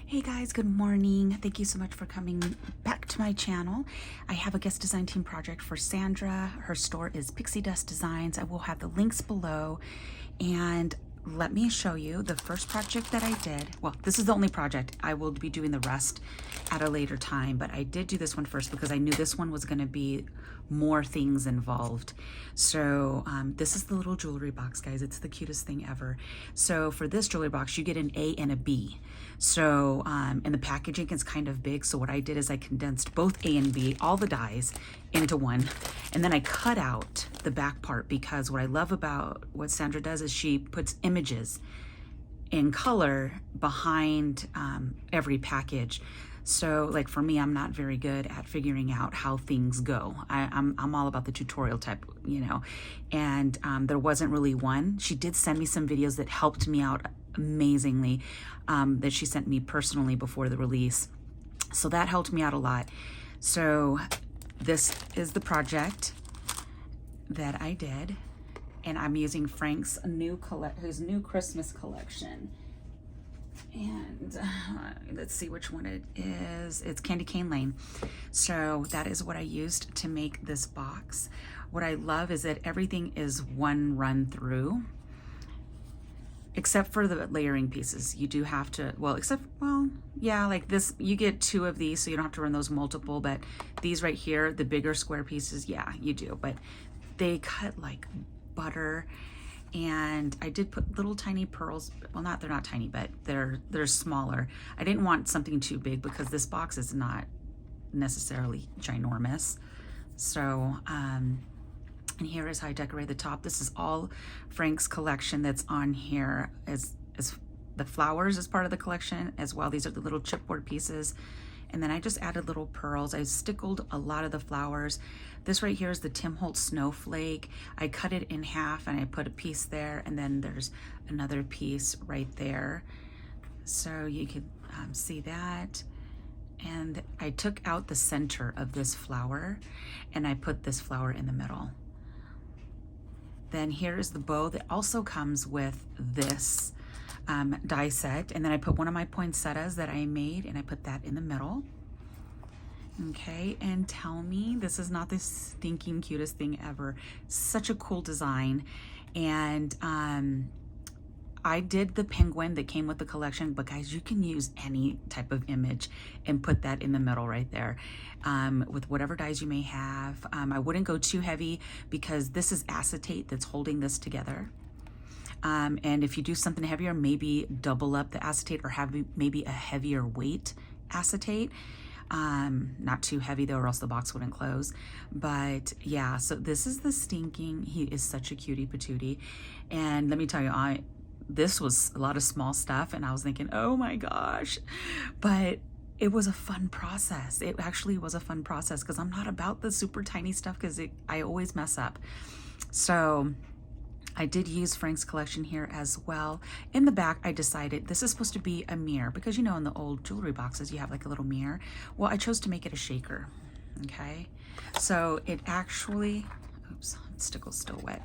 Hey guys, good morning. Thank you so much for coming back to my channel. I have a guest design team project for Sandra. Her store is PixieDustDesigns. I will have the links below. And let me show you the first project that I did. Well, this is the only project. I will be doing the rest at a later time, but I did do this one first because I knew this one was going to be more things involved. So this is the little jewelry box, guys. It's the cutest thing ever. So for this jewelry box, you get an A and a B. So and the packaging is kind of big. So what I did is I condensed both A and B, all the dies, into one. And then I cut out the back part because what I love about what Sandra does is she puts images in color behind every package. So like for me, I'm not very good at figuring out how things go. I'm all about the tutorial type, you know, and there wasn't really one. She did send me some videos that helped me out amazingly, that she sent me personally before the release. So that helped me out a lot. So this is the project that I did, and I'm using Frank's his new Christmas collection. And let's see which one it is. It's Candy Cane Lane. So that is what I used to make this box. What I love is that everything is one run through, except for the layering pieces. You do have to, well, yeah, like this, you get 2 of these, so you don't have to run those multiple, but these right here, the bigger square pieces, yeah, you do, but they cut like butter. And I did put little tiny pearls. Well, they're not tiny, but they're smaller. I didn't want something too big because this box is not necessarily ginormous. So, and here is how I decorate the top. This is all Frank's collection that's on here as the flowers as part of the collection as well. These are the little chipboard pieces. And then I just added little pearls. I stickled a lot of the flowers. This right here is the Tim Holtz snowflake. I cut it in half and I put a piece there, and then there's another piece right there. So you can see that. And I took out the center of this flower and I put this flower in the middle. Then here is the bow that also comes with this die set, and then I put one of my poinsettias that I made and I put that in the middle. Okay, and tell me this is not the stinking cutest thing ever. Such a cool design. And I did the penguin that came with the collection, but guys, you can use any type of image and put that in the middle right there, with whatever dies you may have. I wouldn't go too heavy because this is acetate that's holding this together. And if you do something heavier, maybe double up the acetate or have maybe a heavier weight acetate. Not too heavy though, or else the box wouldn't close. But yeah, so this is the stinking, he is such a cutie patootie. And let me tell you, this was a lot of small stuff and I was thinking, oh my gosh, but it was a fun process. It actually was a fun process because I'm not about the super tiny stuff because I always mess up. So I did use Frank's collection here as well. In the back, I decided this is supposed to be a mirror because, you know, in the old jewelry boxes, you have like a little mirror. Well, I chose to make it a shaker, okay? So it actually, oops, stickle's still wet.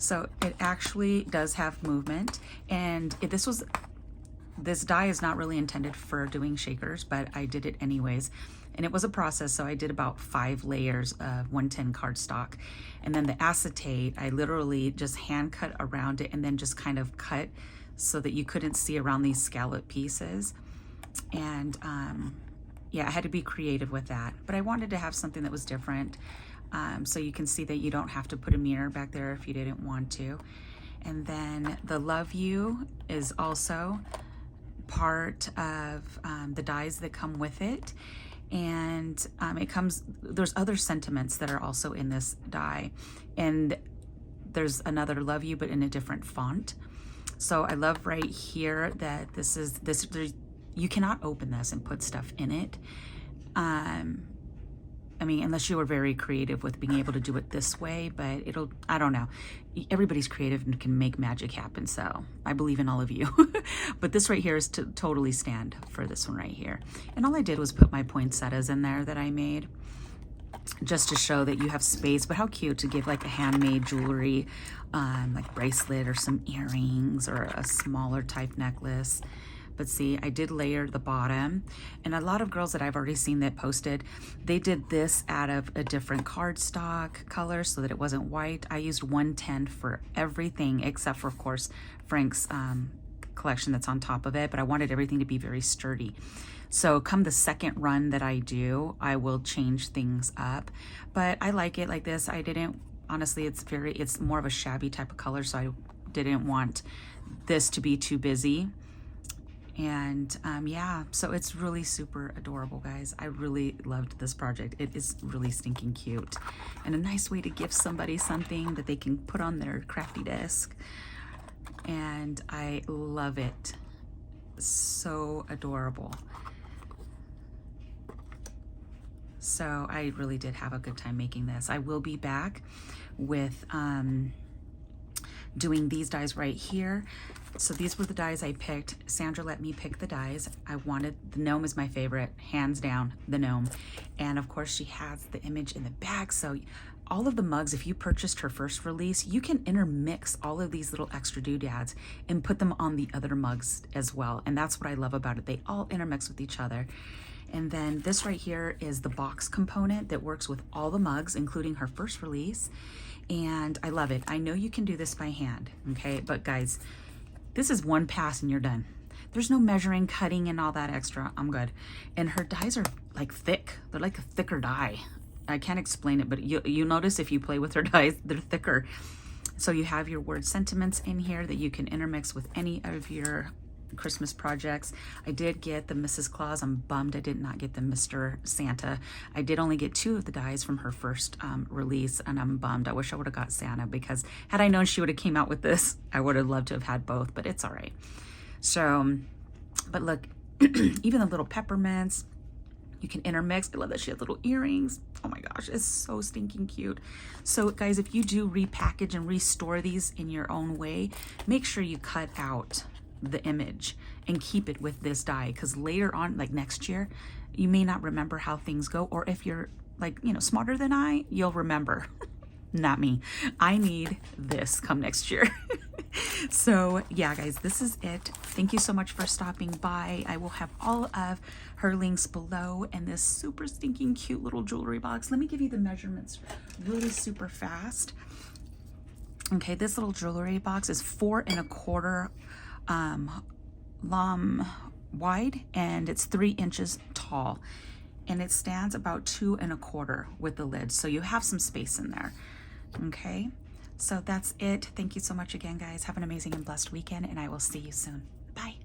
So it actually does have movement, and this die is not really intended for doing shakers, but I did it anyways. And it was a process, so I did about 5 layers of 110 cardstock. And then the acetate, I literally just hand cut around it and then just kind of cut so that you couldn't see around these scallop pieces. And yeah, I had to be creative with that. But I wanted to have something that was different. So you can see that you don't have to put a mirror back there if you didn't want to. And then the Love You is also part of the dies that come with it. And there's other sentiments that are also in this die, and there's another Love You but in a different font. So I love right here that you cannot open this and put stuff in it. I mean, unless you were very creative with being able to do it this way, but I don't know. Everybody's creative and can make magic happen, so I believe in all of you. But this right here is to totally stand for this one right here. And all I did was put my poinsettias in there that I made just to show that you have space. But how cute to give like a handmade jewelry, like bracelet or some earrings or a smaller type necklace. But see, I did layer the bottom, and a lot of girls that I've already seen that posted, they did this out of a different cardstock color so that it wasn't white. I used 110 for everything except for, of course, Frank's collection that's on top of it, but I wanted everything to be very sturdy. So come the second run that I do, I will change things up, but I like it like this. I didn't, honestly, it's more of a shabby type of color, so I didn't want this to be too busy. And yeah, so it's really super adorable, guys. I really loved this project. It is really stinking cute and a nice way to give somebody something that they can put on their crafty desk. And I love it. So adorable. So I really did have a good time making this. I will be back with doing these dies right here. So these were the dies I picked. Sandra let me pick the dies. I wanted, the gnome is my favorite, hands down, the gnome. And of course she has the image in the back. So all of the mugs, if you purchased her first release, you can intermix all of these little extra doodads and put them on the other mugs as well. And that's what I love about it. They all intermix with each other. And then this right here is the box component that works with all the mugs, including her first release. And I love it. I know you can do this by hand, okay? But guys, this is one pass and you're done. There's no measuring, cutting, and all that extra. I'm good. And her dies are like thick. They're like a thicker die. I can't explain it, but you notice if you play with her dies, they're thicker. So you have your word sentiments in here that you can intermix with any of your Christmas projects. I did get the Mrs. Claus. I'm bummed I did not get the Mr. Santa. I did only get 2 of the dies from her first release, and I'm bummed. I wish I would have got Santa, because had I known she would have came out with this, I would have loved to have had both, but it's all right. So, but look, even the little peppermints, you can intermix. I love that she had little earrings. Oh my gosh, it's so stinking cute. So guys, if you do repackage and restore these in your own way, make sure you cut out the image and keep it with this die, because later on, like next year, you may not remember how things go, or if you're like, you know, smarter than I, you'll remember. Not me. I need this come next year. So yeah, guys, this is it. Thank you so much for stopping by. I will have all of her links below, and this super stinking cute little jewelry box. Let me give you the measurements really super fast. Okay, this little jewelry box is 4 1/4 long wide, and it's 3 inches tall, and it stands about 2 1/4 with the lid, so you have some space in there. Okay, so that's it. Thank you so much again, guys. Have an amazing and blessed weekend, and I will see you soon. Bye.